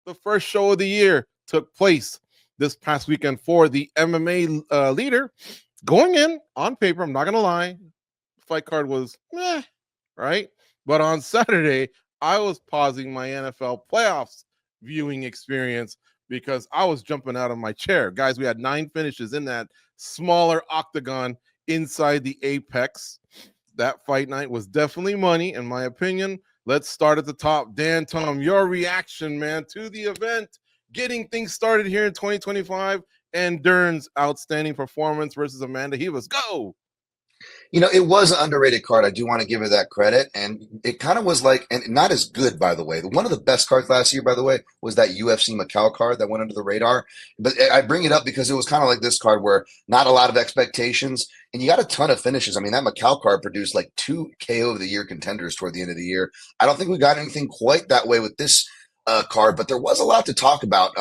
the first show of the year took place this past weekend for the MMA leader. Going in on paper, I'm not going to lie, fight card was meh, right? But on Saturday, I was pausing my NFL playoffs viewing experience because I was jumping out of my chair. Guys, we had 9 finishes in that smaller octagon inside the Apex. That fight night was definitely money, in my opinion. Let's start at the top. Dan, Tom, your reaction, man, to the event, getting things started here in 2025, and Dern's outstanding performance versus Amanda Ribas. Go! It was an underrated card. I do want to give her that credit. And it kind of was like, and not as good, by the way. One of the best cards last year, by the way, was that UFC Macau card that went under the radar. But I bring it up because it was kind of like this card where not a lot of expectations, and you got a ton of finishes. I mean, that Macau card produced like 2 KO of the year contenders toward the end of the year. I don't think we got anything quite that way with this card, but there was a lot to talk about.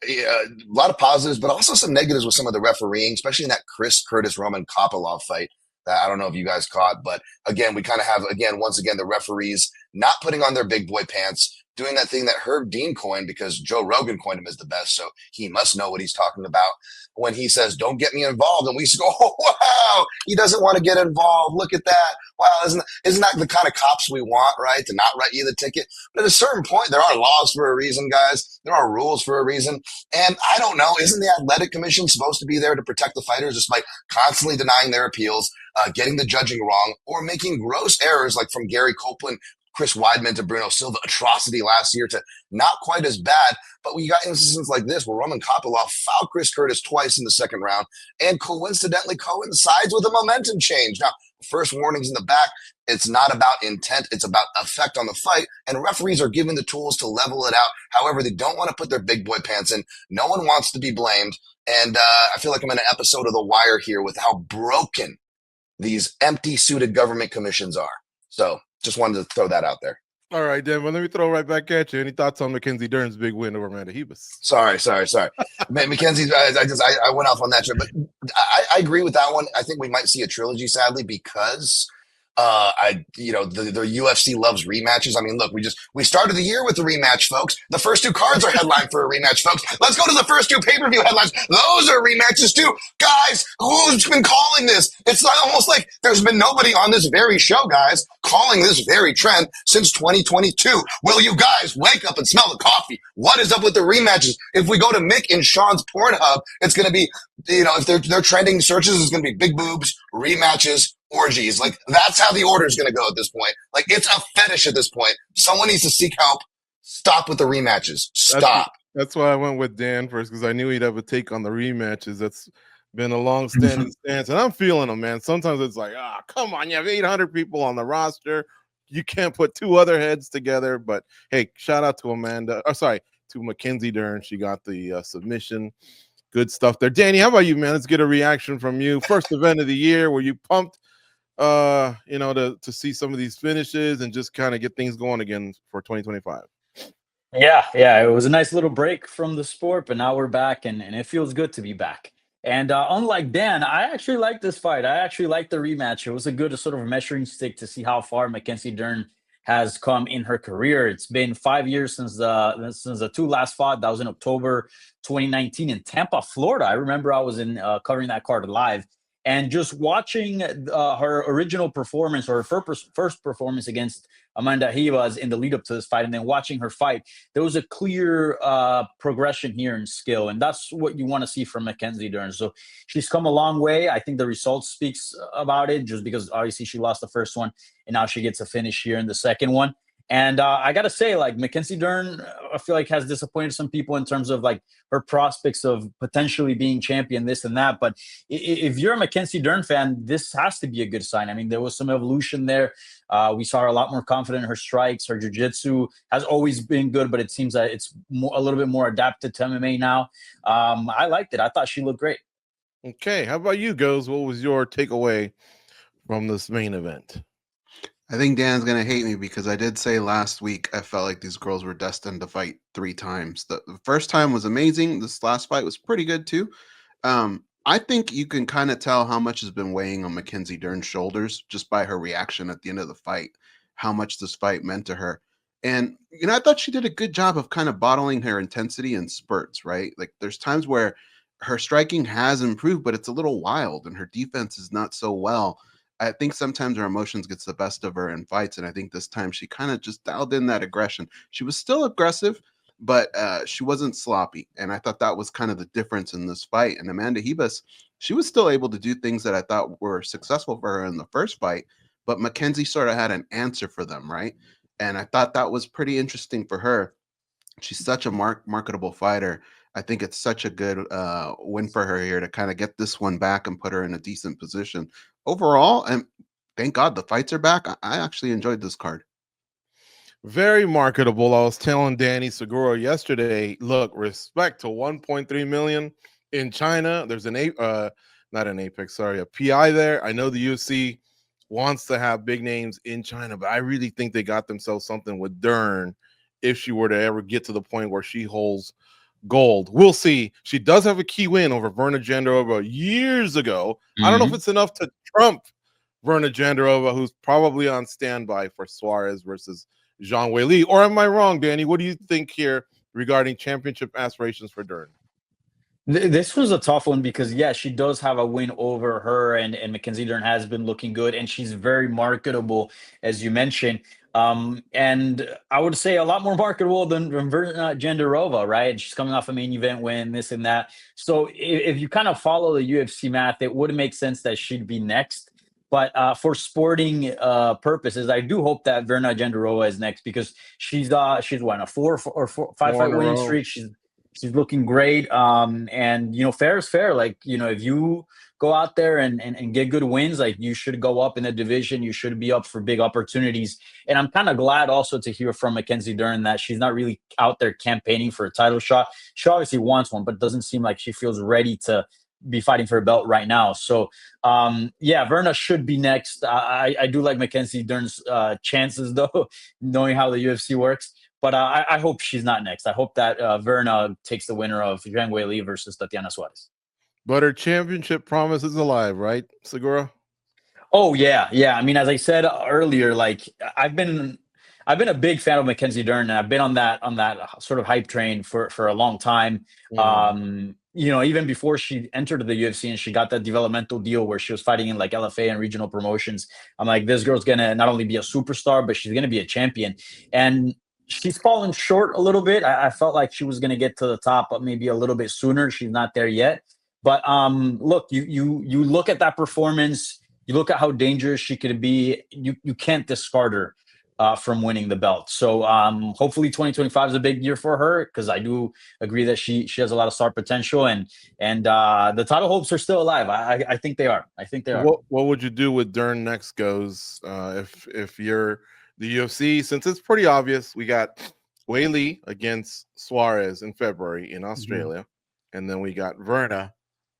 A lot of positives, but also some negatives with some of the refereeing, especially in that Chris Curtis Roman Kopylov fight. That I don't know if you guys caught, but again, we kind of have once again the referees not putting on their big boy pants, doing that thing that Herb Dean coined because Joe Rogan coined him as the best, so he must know what he's talking about when he says, "Don't get me involved," and we go, "Oh wow, he doesn't want to get involved. Look at that! Wow, isn't that the kind of cops we want, right? To not write you the ticket." But at a certain point, there are laws for a reason, guys. There are rules for a reason, and I don't know. Isn't the athletic commission supposed to be there to protect the fighters, despite constantly denying their appeals? Getting the judging wrong, or making gross errors like from Gary Copeland, Chris Weidman to Bruno Silva, atrocity last year to not quite as bad. But we got instances like this where Roman Kopylov fouled Chris Curtis twice in the second round and coincidentally coincides with a momentum change. Now, first warnings in the back, it's not about intent, it's about effect on the fight. And referees are given the tools to level it out. However, they don't want to put their big boy pants in. No one wants to be blamed. And I feel like I'm in an episode of The Wire here with how broken these empty suited government commissions are. So just wanted to throw that out there. All right, Dan, well, let me throw right back at you. Any thoughts on Mackenzie Dern's big win over Amanda Ribas? Sorry. Mackenzie, I went off on that trip, but I agree with that one. I think we might see a trilogy, sadly, because the UFC loves rematches. I mean, look, we started the year with the rematch, folks. The first 2 cards are headlined for a rematch, folks. Let's go to the first 2 pay-per-view headlines. Those are rematches too. Guys, who's been calling this? It's almost like there's been nobody on this very show, guys, calling this very trend since 2022. Will you guys wake up and smell the coffee? What is up with the rematches? If we go to Mick and Sean's Pornhub, it's going to be, if they're trending searches, it's going to be big boobs, rematches, orgies. Like, that's how the order is going to go at this point. Like, it's a fetish at this point. Someone needs to seek help. Stop with the rematches. Stop. That's why I went with Dan first, because I knew he'd have a take on the rematches. That's been a long-standing stance, and I'm feeling them, man. Sometimes it's like, come on, you have 800 people on the roster. You can't put 2 other heads together. But hey, shout out to to Mackenzie Dern. She got the submission. Good stuff there. Danny, how about you, man? Let's get a reaction from you. First event of the year. Were you pumped to see some of these finishes and just kind of get things going again for 2025? Yeah, it was a nice little break from the sport, but now we're back, and it feels good to be back. And unlike Dan, I actually like this fight. I actually like the rematch. It was a good sort of measuring stick to see how far Mackenzie Dern has come in her career. It's been 5 years since the 2 last fought. That was in October 2019 in Tampa, Florida. I remember I was in covering that card live. And just watching her original performance, or her first performance against Amanda Ribas in the lead up to this fight, and then watching her fight, there was a clear progression here in skill. And that's what you want to see from Mackenzie Dern. So she's come a long way. I think the results speaks about it, just because obviously she lost the first one and now she gets a finish here in the second one. And I got to say, like, Mackenzie Dern, I feel like has disappointed some people in terms of like her prospects of potentially being champion, this and that. But if you're a Mackenzie Dern fan, this has to be a good sign. I mean, there was some evolution there. We saw her a lot more confident in her strikes. Her jiu-jitsu has always been good, but it seems that it's a little bit more adapted to MMA now. I liked it. I thought she looked great. Okay. How about you, Goes? What was your takeaway from this main event? I think Dan's going to hate me because I did say last week I felt like these girls were destined to fight 3 times. The first time was amazing. This last fight was pretty good too. I think you can kind of tell how much has been weighing on Mackenzie Dern's shoulders just by her reaction at the end of the fight, how much this fight meant to her. And I thought she did a good job of kind of bottling her intensity in spurts, right? Like there's times where her striking has improved, but it's a little wild and her defense is not so well. I think sometimes her emotions gets the best of her in fights, and I think this time she kind of just dialed in that aggression. She was still aggressive, but she wasn't sloppy, and I thought that was kind of the difference in this fight. And Amanda Ribas, she was still able to do things that I thought were successful for her in the first fight, but Mackenzie sort of had an answer for them, right? And I thought that was pretty interesting for her. She's such a marketable fighter. I think it's such a good win for her here to kind of get this one back and put her in a decent position overall. And thank God the fights are back. I actually enjoyed this card. Very marketable. I was telling Danny Segura yesterday, look, respect to 1.3 million in China. There's not an Apex, sorry, a PI there. I know the UFC wants to have big names in China, but I really think they got themselves something with Dern if she were to ever get to the point where she holds gold. We'll see. She does have a key win over Verna Jandarova years ago. I don't know if it's enough to trump Verna Jandarova, who's probably on standby for Suarez versus Zhang Weili. Or am I wrong, Danny? What do you think here regarding championship aspirations for Dern? This was a tough one because yeah, she does have a win over her, and Mackenzie Dern has been looking good, and she's very marketable, as you mentioned. And I would say a lot more marketable than Verna Jandarova, right? She's coming off a main event win, this and that. So if you kind of follow the UFC math, it would make sense that she'd be next. But for sporting purposes, I do hope that Verna Jandarova is next because she's won a five Four in fight a winning row. streak. She's looking great. And fair is fair. Like, if you go out there and get good wins, like you should go up in the division. You should be up for big opportunities. And I'm kind of glad also to hear from Mackenzie Dern that she's not really out there campaigning for a title shot. She obviously wants one, but it doesn't seem like she feels ready to be fighting for a belt right now. So yeah, Verna should be next. I do like Mackenzie Dern's chances though, knowing how the UFC works. But I hope she's not next. I hope that Verna takes the winner of Zhang Weili versus Tatiana Suarez. But her championship promise is alive, right, Segura? Oh yeah, yeah. I mean, as I said earlier, like I've been a big fan of Mackenzie Dern, and I've been on that sort of hype train for a long time. Even before she entered the UFC and she got that developmental deal where she was fighting in like LFA and regional promotions, I'm like, this girl's gonna not only be a superstar, but she's gonna be a champion. And she's fallen short a little bit. I felt like she was gonna get to the top, but maybe a little bit sooner. She's not there yet. But look, you look at that performance. You look at how dangerous she could be. You can't discard her from winning the belt. So hopefully 2025 is a big year for her because I do agree that she has a lot of star potential and the title hopes are still alive. I think they are. I think they are. What would you do with Dern next goes if you're the UFC? Since it's pretty obvious, we got Weili against Suarez in February in Australia, and then we got Verna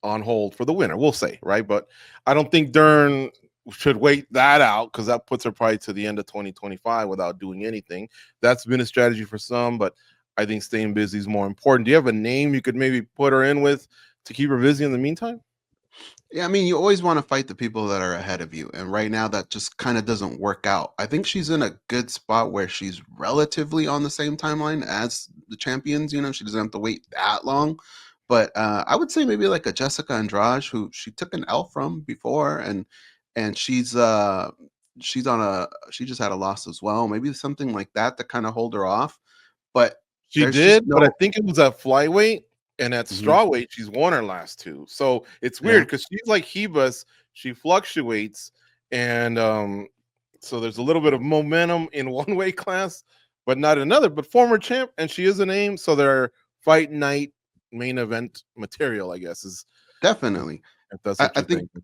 on hold for the winner. We'll say, right? But I don't think Dern should wait that out because that puts her probably to the end of 2025 without doing anything. That's been a strategy for some, but I think staying busy is more important. Do you have a name you could maybe put her in with to keep her busy in the meantime? Yeah, I mean, you always want to fight the people that are ahead of you. And right now, that just kind of doesn't work out. I think she's in a good spot where she's relatively on the same timeline as the champions. She doesn't have to wait that long. But I would say maybe like a Jessica Andrade, who she took an L from before, and she's she just had a loss as well. Maybe something like that to kind of hold her off. But She there's just did, but I no. think it was at flyweight and at Mhm. strawweight. She's won her last two, so it's weird Yeah, because she's like Hebus. She fluctuates, and so there's a little bit of momentum in one weight class, but not another. But former champ, and she is a name, so they're fight night main event material, I guess, is definitely. if that's I, what I you're think thinking.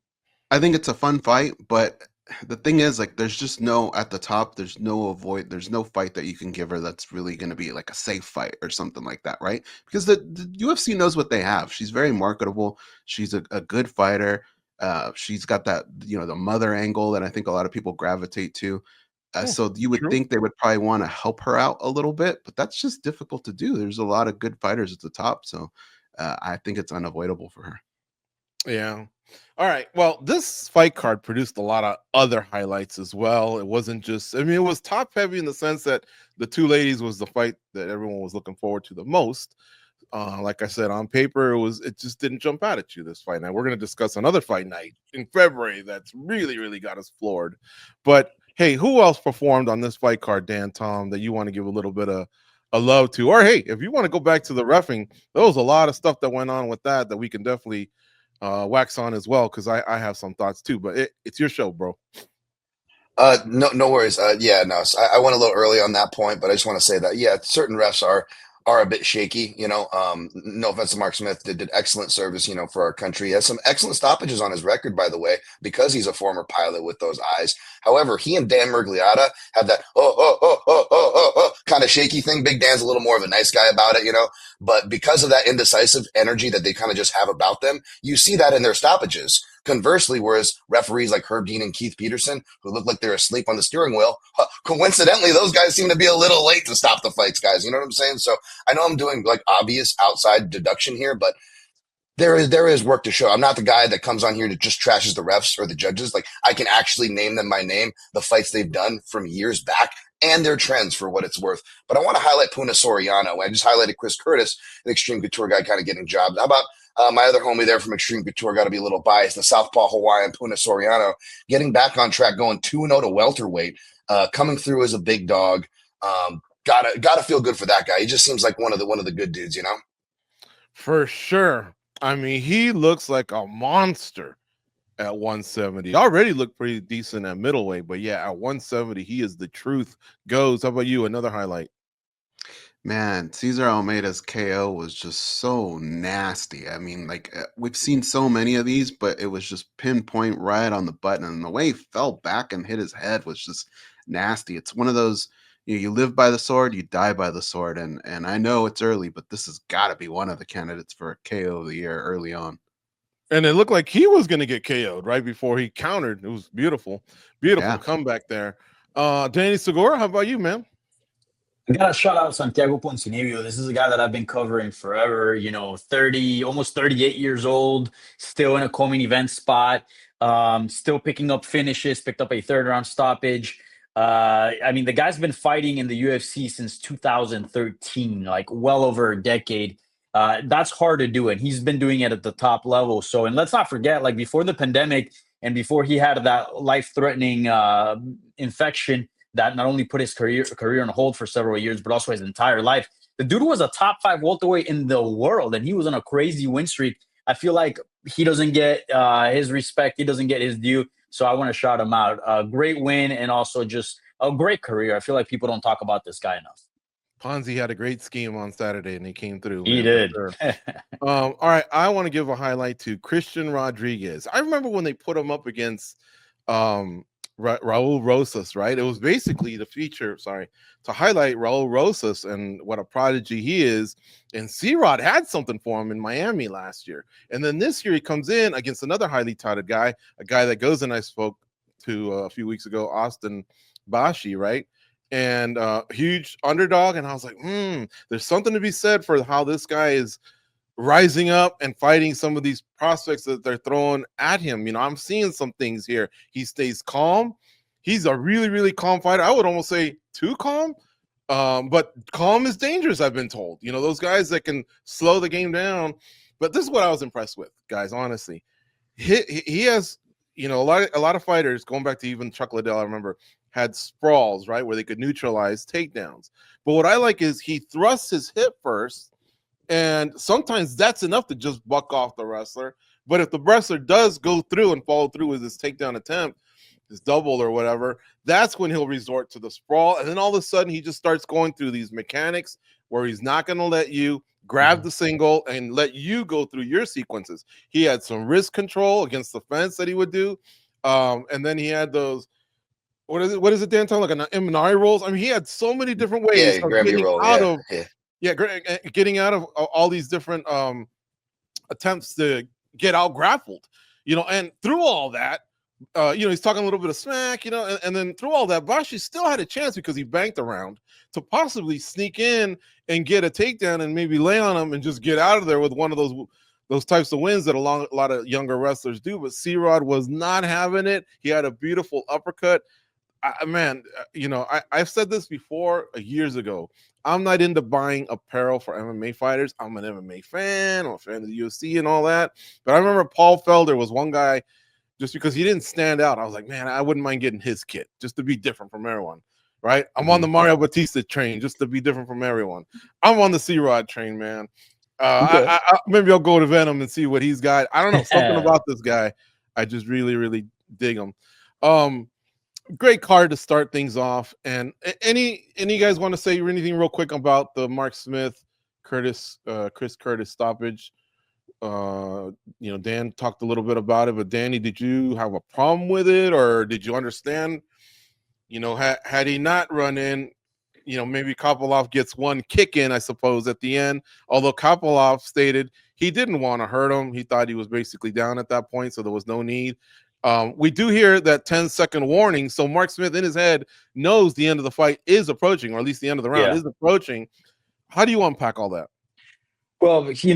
I think it's a fun fight, but the thing is, like, there's just no at the top. There's no fight that you can give her that's really going to be like a safe fight or something like that, right? Because the UFC knows what they have. She's very marketable. She's a good fighter. She's got that the mother angle that I think a lot of people gravitate to. Yeah, So you would true. think they would probably want to help her out a little bit, but that's just difficult to do. There's a lot of good fighters at the top, so I think it's unavoidable for her. Yeah. All right. Well, this fight card produced a lot of other highlights as well. It wasn't just, I mean, it was top heavy in the sense that the two ladies was the fight that everyone was looking forward to the most. Like I said, on paper, it just didn't jump out at you this fight night. We're going to discuss another fight night in February that's really, really got us floored. But hey, who else performed on this fight card, Dan, Tom, that you want to give a little bit of a love to? Or hey, if you want to go back to the reffing, there was a lot of stuff that went on with that we can definitely wax on as well, because I have some thoughts too. But it's your show, bro. No worries. Yeah, no, so I went a little early on that point, but I just want to say that, yeah, certain refs are a bit shaky, you know. No offense to Mark Smith, did excellent service, you know, for our country. He has some excellent stoppages on his record, by the way, because he's a former pilot with those eyes. However, he and Dan Mergliotta have that kind of shaky thing. Big Dan's a little more of a nice guy about it, you know, but because of that indecisive energy that they kind of just have about them, you see that in their stoppages. Conversely, whereas referees like Herb Dean and Keith Peterson, who look like they're asleep on the steering wheel, coincidentally, those guys seem to be a little late to stop the fights, guys. You know what I'm saying? So I know I'm doing like obvious outside deduction here, but there is work to show. I'm not the guy that comes on here to just trashes the refs or the judges. Like, I can actually name them by name, the fights they've done from years back and their trends for what it's worth. But I want to highlight Puna Soriano. I just highlighted Chris Curtis, the Extreme Couture guy, kind of getting jobs. How about my other homie there from Extreme Couture? Got to be a little biased. The Southpaw Hawaiian Puna Soriano getting back on track, going 2-0 to welterweight, coming through as a big dog. Gotta feel good for that guy. He just seems like one of the good dudes, you know. For sure. I mean, he looks like a monster at 170. Already looked pretty decent at middleweight, but yeah, at 170, he is the truth goes. How about you? Another highlight. Man, Cesar Almeida's KO was just so nasty. I mean, like we've seen so many of these, but it was just pinpoint right on the button. And the way he fell back and hit his head was just nasty. It's one of those, you live by the sword, you die by the sword. And I know it's early, but this has got to be one of the candidates for a KO of the year early on. And it looked like he was going to get KO'd right before he countered. It was beautiful, beautiful comeback there. Danny Segura, how about you, man? I gotta shout out Santiago Poncinibio. This is a guy that I've been covering forever. You know, 30, almost 38 years old, still in a co-main event spot, still picking up finishes. Picked up a third-round stoppage. I mean, the guy's been fighting in the UFC since 2013, like well over a decade. That's hard to do, and he's been doing it at the top level. So, and let's not forget, like before the pandemic and before he had that life-threatening infection that not only put his career on hold for several years, but also his entire life. The dude was a top 5 welterweight in the world, and he was on a crazy win streak. I feel like he doesn't get his respect. He doesn't get his due. So I want to shout him out. A great win and also just a great career. I feel like people don't talk about this guy enough. Ponzi had a great scheme on Saturday, and he came through. He did. Sure. All right, I want to give a highlight to Christian Rodriguez. I remember when they put him up against Raul Rosas, right? It was basically the feature, to highlight Raul Rosas and what a prodigy he is. And C-Rod had something for him in Miami last year. And then this year he comes in against another highly touted guy, a guy that goes and I spoke to a few weeks ago, Austin Bashi, right? And huge underdog. And I was like, there's something to be said for how this guy is rising up and fighting some of these prospects that they're throwing at him. You know, I'm seeing some things here. He stays calm. He's a really, really calm fighter. I would almost say too calm, but calm is dangerous, I've been told. You know, those guys that can slow the game down. But this is what I was impressed with, guys, honestly. He has, you know, a lot of fighters, going back to even Chuck Liddell, I remember, had sprawls, right, where they could neutralize takedowns. But what I like is he thrusts his hip first, and sometimes that's enough to just buck off the wrestler. But if the wrestler does go through and follow through with his takedown attempt, his double or whatever, that's when he'll resort to the sprawl. And then all of a sudden, he just starts going through these mechanics where he's not going to let you grab the single and let you go through your sequences. He had some wrist control against the fence that he would do. And then he had those, what is it, Dan? Like an Imanari rolls? I mean, he had so many different ways of getting out of getting out of all these different attempts to get out grappled, you know. And through all that, you know, he's talking a little bit of smack, you know, and then through all that, Bashi still had a chance because he banked around to possibly sneak in and get a takedown and maybe lay on him and just get out of there with one of those those types of wins that a lot of younger wrestlers do. But C-Rod was not having it. He had a beautiful uppercut. I've said this before years ago. I'm not into buying apparel for MMA fighters. I'm an MMA fan. I'm a fan of the UFC and all that. But I remember Paul Felder was one guy, just because he didn't stand out. I was like, man, I wouldn't mind getting his kit just to be different from everyone. Right? I'm on the Mario Batista train just to be different from everyone. I'm on the C-Rod train, man. Okay. Maybe I'll go to Venom and see what he's got. I don't know, something about this guy. I just really, really dig him. Great card to start things off. And any guys want to say anything real quick about the Mark Smith, Chris Curtis stoppage? Dan talked a little bit about it, but Danny, did you have a problem with it, or did you understand? Had he not run in, maybe Kopylov gets one kick in, I suppose, at the end. Although Kopylov stated he didn't want to hurt him. He thought he was basically down at that point, so there was no need. We do hear that 10-second warning, so Mark Smith in his head knows the end of the fight is approaching, or at least the end of the round is approaching. How do you unpack all that? Well, he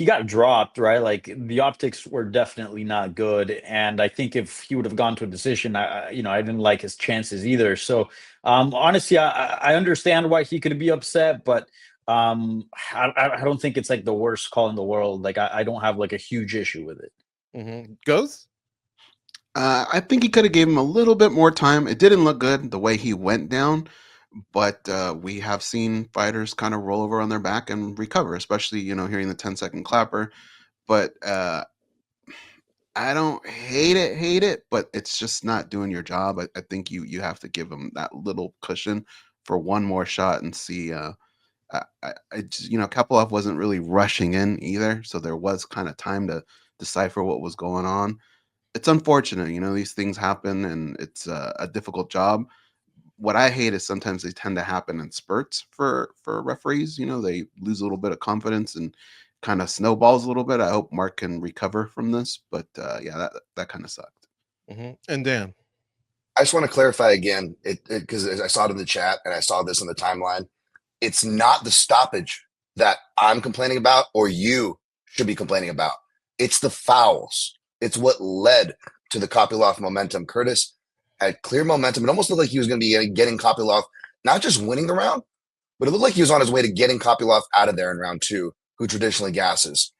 got dropped, right? Like the optics were definitely not good, and I think if he would have gone to a decision, I didn't like his chances either. So, honestly, I understand why he could be upset, but I don't think it's like the worst call in the world. Like I don't have like a huge issue with it. Goes? I think he could have gave him a little bit more time. It didn't look good the way he went down, but we have seen fighters kind of roll over on their back and recover, especially, hearing the 10-second clapper. But I don't hate it, but it's just not doing your job. I think you have to give him that little cushion for one more shot and see. Kopylov wasn't really rushing in either, so there was kind of time to decipher what was going on. It's unfortunate, these things happen, and it's a difficult job. What I hate is sometimes they tend to happen in spurts for referees. They lose a little bit of confidence and kind of snowballs a little bit. I hope Mark can recover from this, but that kind of sucked. And Dan, I just want to clarify again, because I saw it in the chat and I saw this in the timeline. It's not the stoppage that I'm complaining about or you should be complaining about. It's the fouls. It's what led to the Kopylov momentum. Curtis had clear momentum. It almost looked like he was going to be getting Kopylov, not just winning the round, but it looked like he was on his way to getting Kopylov out of there in round 2, who traditionally gasses.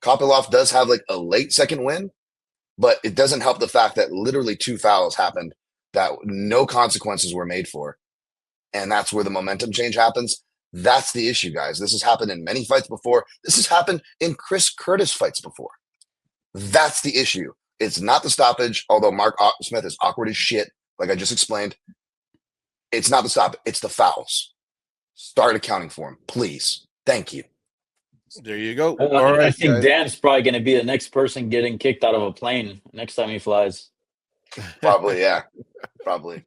Kopylov does have like a late second win, but it doesn't help the fact that literally 2 fouls happened that no consequences were made for. And that's where the momentum change happens. That's the issue, guys. This has happened in many fights before. This has happened in Chris Curtis fights before. That's the issue. It's not the stoppage, although Mark Smith is awkward as shit, like I just explained. It's not the stoppage. It's the fouls. Start accounting for them, please. Thank you. There you go. All right, I think guys. Dan's probably going to be the next person getting kicked out of a plane next time he flies. Probably, yeah. Probably.